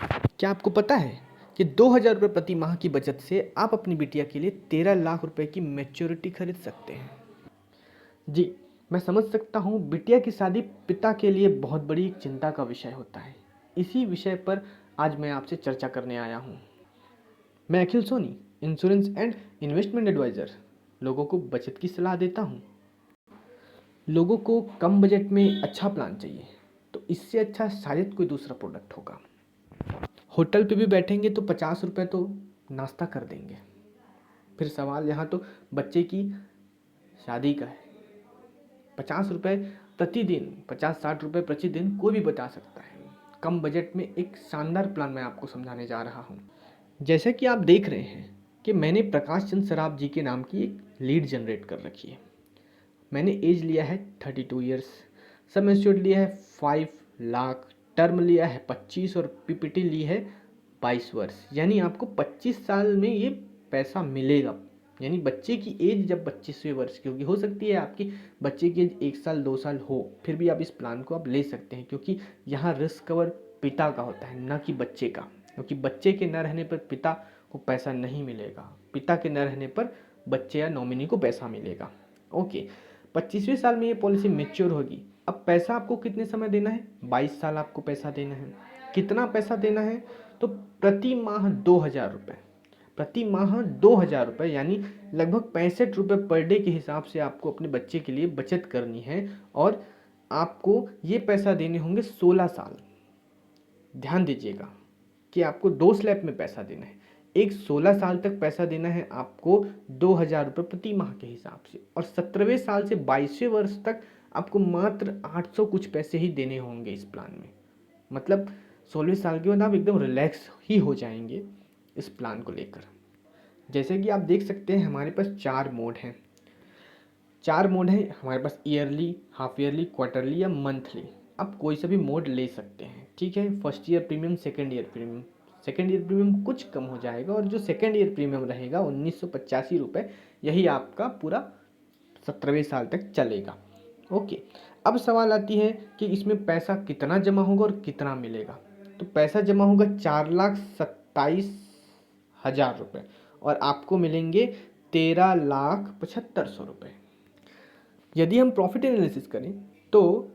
क्या आपको पता है कि 2,000 रुपये प्रति माह की बचत से आप अपनी बिटिया के लिए 13 लाख रुपए की मैच्योरिटी खरीद सकते हैं। जी, मैं समझ सकता हूँ बिटिया की शादी पिता के लिए बहुत बड़ी एक चिंता का विषय होता है। इसी विषय पर आज मैं आपसे चर्चा करने आया हूँ। मैं Akhil Soni, insurance and investment advisor, लोगों को बचत की सलाह देता हूँ। लोगों को कम बजट में अच्छा प्लान चाहिए, तो इससे अच्छा शायद कोई दूसरा प्रोडक्ट होगा। होटल पे भी बैठेंगे तो 50 रुपये तो नाश्ता कर देंगे। फिर सवाल यहाँ तो बच्चे की शादी का है। 50 रुपये प्रतिदिन, 50-60 रुपये प्रतिदिन कोई भी बता सकता है। कम बजट में एक शानदार प्लान मैं आपको समझाने जा रहा हूँ। जैसे कि आप देख रहे हैं कि मैंने प्रकाश चंद सराफ जी के नाम की एक लीड जनरेट कर रखी है। मैंने एज लिया है 32 ईयर्स, सम एश्योर्ड लिया है 5 लाख, टर्म लिया है 25 और पीपीटी ली है 22 वर्ष। यानी आपको 25 साल में ये पैसा मिलेगा। यानी बच्चे की एज जब 25वें वर्ष की होगी, हो सकती है आपकी बच्चे की एज 1 साल 2 साल हो, फिर भी आप इस प्लान को आप ले सकते हैं, क्योंकि यहाँ रिस्क कवर पिता का होता है, ना कि बच्चे का। क्योंकि बच्चे के न रहने पर पिता को पैसा नहीं मिलेगा, पिता के न रहने पर बच्चे या नॉमिनी को पैसा मिलेगा। ओके, 25वें साल में ये पॉलिसी मेच्योर होगी। अब पैसा आपको कितने समय देना है? 22 साल आपको पैसा देना है। कितना पैसा देना है? तो प्रति माह 2,000 रुपये, प्रति माह 2,000 रुपये, यानी लगभग 65 रुपये पर डे के हिसाब से आपको अपने बच्चे के लिए बचत करनी है। और आपको ये पैसा देने होंगे 16 साल। ध्यान दीजिएगा कि आपको 2 स्लैब में पैसा देना है। एक 16 साल तक पैसा देना है आपको 2,000 रुपये प्रति माह के हिसाब से, और 17वें साल से 22वें वर्ष तक आपको मात्र 800 कुछ पैसे ही देने होंगे इस प्लान में। मतलब 16वें साल के बाद आप एकदम रिलैक्स ही हो जाएंगे इस प्लान को लेकर। जैसे कि आप देख सकते हैं हमारे पास 4 मोड हैं। 4 मोड हैं हमारे पास: ईयरली, हाफ ईयरली, क्वार्टरली या मंथली। आप कोई सा भी मोड ले सकते हैं, ठीक है। First year premium, second year premium. Second year premium कुछ कम हो जाएगा, और जो सेकेंड ईयर प्रीमियम रहेगा 1985 रुपये, यही आपका पूरा 17वें साल तक चलेगा। ओके, अब सवाल आती है कि इसमें पैसा कितना जमा होगा और कितना मिलेगा। तो पैसा जमा होगा 4,27,000 रुपये, और आपको मिलेंगे 13,75,100 रुपये। यदि हम प्रॉफिट एनालिसिस करें तो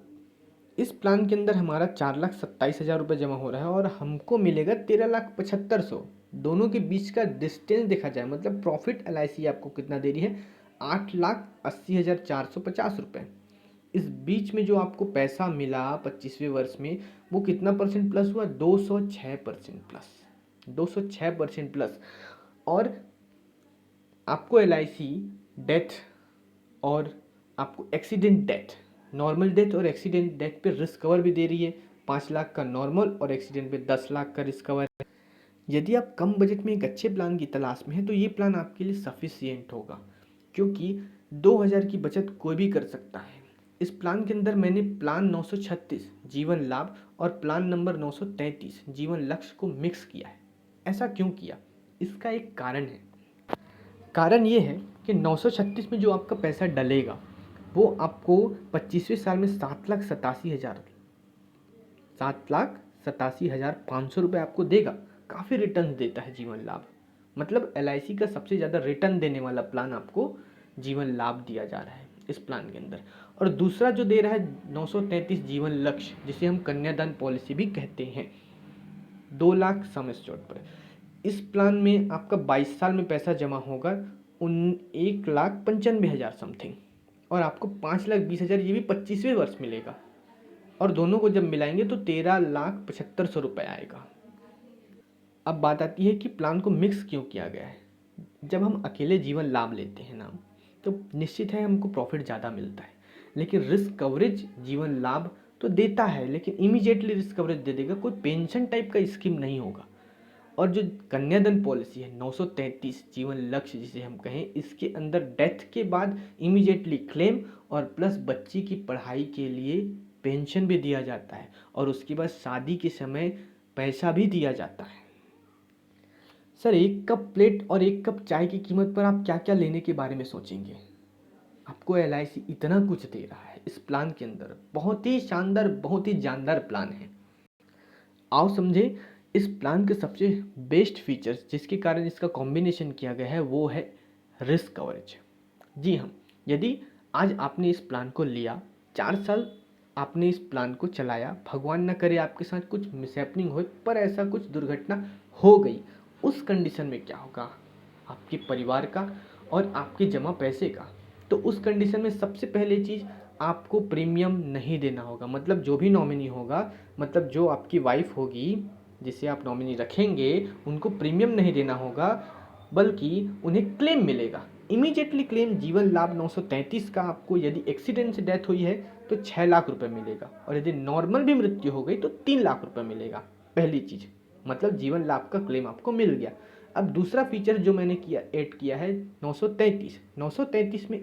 इस प्लान के अंदर हमारा 4,27,000 रुपये जमा हो रहा है, और हमको मिलेगा 13,75,100। दोनों के बीच का डिस्टेंस देखा जाए, मतलब प्रॉफिट LIC आपको कितना दे रही है? 8,80,450 रुपये। इस बीच में जो आपको पैसा मिला 25वें वर्ष में, वो कितना परसेंट प्लस हुआ? 206% प्लस, 206% प्लस। और आपको LIC डेथ और आपको एक्सीडेंट डेथ, नॉर्मल डेथ और एक्सीडेंट डेथ पे रिस्क कवर भी दे रही है। 5 लाख का नॉर्मल और एक्सीडेंट पे 10 लाख का रिस्क कवर है। यदि आप कम बजट में एक अच्छे प्लान की तलाश में हैं तो ये प्लान आपके लिए सफिशियंट होगा, क्योंकि 2,000 की बचत कोई भी कर सकता है। इस प्लान के अंदर मैंने प्लान 936 जीवन लाभ और प्लान नंबर 933 जीवन लक्ष्य को मिक्स किया है। ऐसा क्यों किया? इसका एक कारण है। कारण ये है कि 936 में जो आपका पैसा डलेगा वो आपको 25वें साल में 7,87,500 आपको देगा। काफ़ी रिटर्न देता है जीवन लाभ। मतलब LIC का सबसे ज़्यादा रिटर्न देने वाला प्लान आपको जीवन लाभ दिया जा रहा है इस प्लान के अंदर। और दूसरा जो दे रहा है 933 जीवन लक्ष्य, जिसे हम कन्यादान पॉलिसी भी कहते हैं, 2 लाख सम एश्योर्ड पर। इस प्लान में आपका 22 साल में पैसा जमा होगा 1,95,000 समथिंग, और आपको 5,20,000 ये भी 25वें वर्ष मिलेगा। और दोनों को जब मिलाएंगे तो 13,75,100 आएगा। अब बात आती है कि प्लान को मिक्स क्यों किया गया है। जब हम अकेले जीवन लाभ लेते हैं ना, तो निश्चित है हमको प्रॉफिट ज़्यादा मिलता है, लेकिन रिस्क कवरेज जीवन लाभ तो देता है, लेकिन इमीडिएटली रिस्क कवरेज दे देगा, कोई पेंशन टाइप का स्कीम नहीं होगा। और जो कन्यादान पॉलिसी है 933 जीवन लक्ष्य जिसे हम कहें, इसके अंदर डेथ के बाद इमीडिएटली क्लेम और प्लस बच्ची की पढ़ाई के लिए पेंशन भी दिया जाता है, और उसके बाद शादी के समय पैसा भी दिया जाता है। सर, 1 कप प्लेट और 1 कप चाय की कीमत पर आप क्या क्या लेने के बारे में सोचेंगे? आपको LIC इतना कुछ दे रहा है इस प्लान के अंदर। बहुत ही शानदार, बहुत ही जानदार प्लान है। आओ समझे इस प्लान के सबसे बेस्ट फीचर्स जिसके कारण इसका कॉम्बिनेशन किया गया है वो है रिस्क कवरेज। जी हाँ, यदि आज आपने इस प्लान को लिया, 4 साल आपने इस प्लान को चलाया, भगवान ना करे आपके साथ कुछ मिसहैपनिंग हो, पर ऐसा कुछ दुर्घटना हो गई, उस कंडीशन में क्या होगा आपके परिवार का और आपके जमा पैसे का। तो उस कंडीशन में सबसे पहले चीज़, आपको प्रीमियम नहीं देना होगा। मतलब जो भी नॉमिनी होगा, मतलब जो आपकी वाइफ होगी जिसे आप नॉमिनी रखेंगे, उनको प्रीमियम नहीं देना होगा, बल्कि उन्हें क्लेम मिलेगा, इमीडिएटली क्लेम। जीवन लाभ 933 का आपको यदि एक्सीडेंट से डेथ हुई है तो 6 लाख रुपए मिलेगा, और यदि नॉर्मल भी मृत्यु हो गई तो 3 लाख रुपए मिलेगा। पहली चीज, मतलब जीवन लाभ का क्लेम आपको मिल गया। अब दूसरा फीचर जो मैंने ऐड किया है 933 में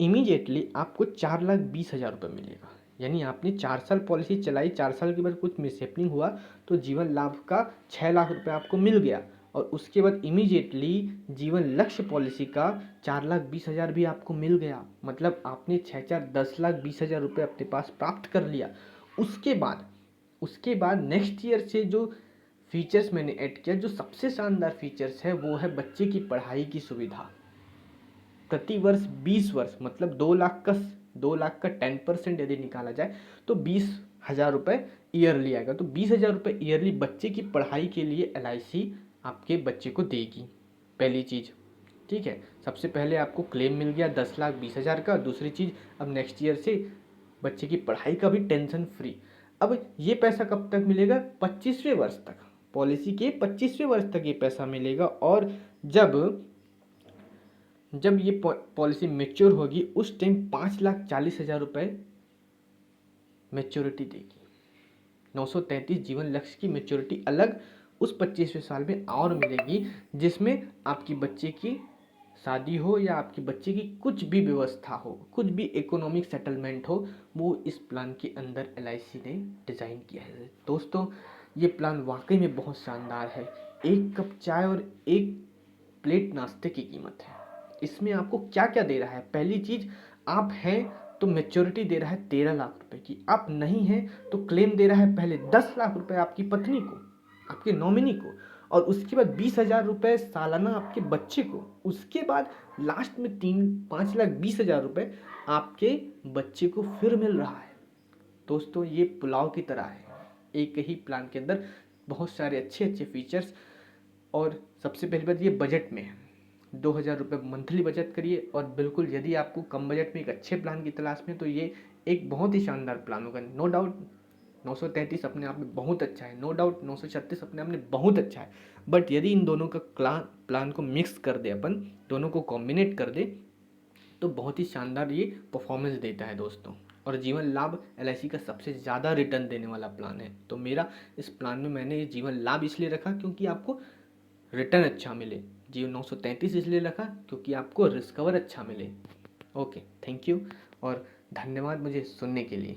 इमीडिएटली आपको 4,20,000 रुपये मिलेगा। यानी आपने 4 साल पॉलिसी चलाई, 4 साल के बाद कुछ मिसहैपनिंग हुआ तो जीवन लाभ का 6 लाख रुपये आपको मिल गया, और उसके बाद इमीडिएटली जीवन लक्ष्य पॉलिसी का 4,20,000 भी आपको मिल गया। मतलब आपने 10,20,000 रुपये अपने पास प्राप्त कर लिया। उसके बाद नेक्स्ट ईयर से जो फीचर्स मैंने ऐड किया, जो सबसे शानदार फीचर्स है वो है बच्चे की पढ़ाई की सुविधा। प्रति वर्ष 20 वर्ष, मतलब 2 लाख का 10% यदि निकाला जाए तो 20,000 रुपये ईयरली आएगा। तो 20,000 रुपये ईयरली बच्चे की पढ़ाई के लिए LIC आपके बच्चे को देगी। पहली चीज़, ठीक है। सबसे पहले आपको क्लेम मिल गया 10,20,000 का। दूसरी चीज़, अब नेक्स्ट ईयर से बच्चे की पढ़ाई का भी टेंशन फ्री। अब ये पैसा कब तक मिलेगा? 25वें वर्ष तक, पॉलिसी के 25वें वर्ष तक ये पैसा मिलेगा। और जब ये पॉलिसी मेच्योर होगी उस टाइम 5,40,000 रुपये मेच्योरिटी देगी। 933 जीवन लक्ष्य की मेच्योरिटी अलग उस 25वें साल में और मिलेगी, जिसमें आपकी बच्चे की शादी हो या आपके बच्चे की कुछ भी व्यवस्था हो, कुछ भी इकोनॉमिक सेटलमेंट हो, वो इस प्लान के अंदर LIC ने डिज़ाइन किया है। दोस्तों, ये प्लान वाकई में बहुत शानदार है। 1 कप चाय और 1 प्लेट नाश्ते की कीमत है। इसमें आपको क्या क्या दे रहा है? पहली चीज़, आप हैं तो मेच्योरिटी दे रहा है 13 लाख रुपए की। आप नहीं हैं तो क्लेम दे रहा है पहले 10 लाख रुपए आपकी पत्नी को, आपके नॉमिनी को, और उसके बाद 20,000 रुपये सालाना आपके बच्चे को। उसके बाद लास्ट में 5,20,000 रुपये आपके बच्चे को फिर मिल रहा है। दोस्तों, ये पुलाव की तरह है, एक ही प्लान के अंदर बहुत सारे अच्छे अच्छे फीचर्स। और सबसे पहली बात, ये बजट में है। 2,000 रुपये मंथली बचत करिए, और बिल्कुल यदि आपको कम बजट में एक अच्छे प्लान की तलाश में, तो ये एक बहुत ही शानदार प्लान होगा। नो डाउट 933 अपने आप में बहुत अच्छा है, नो डाउट 936 अपने आप में बहुत अच्छा है, बट यदि इन दोनों का प्लान को मिक्स कर दे, अपन दोनों को कॉम्बिनेट कर दे, तो बहुत ही शानदार ये परफॉर्मेंस देता है दोस्तों। और जीवन लाभ LIC का सबसे ज़्यादा रिटर्न देने वाला प्लान है। तो मेरा इस प्लान में मैंने ये जीवन लाभ इसलिए रखा क्योंकि आपको रिटर्न अच्छा मिले। जियो 933 इसलिए रखा क्योंकि आपको रिस्क कवर अच्छा मिले। ओके, थैंक यू और धन्यवाद मुझे सुनने के लिए।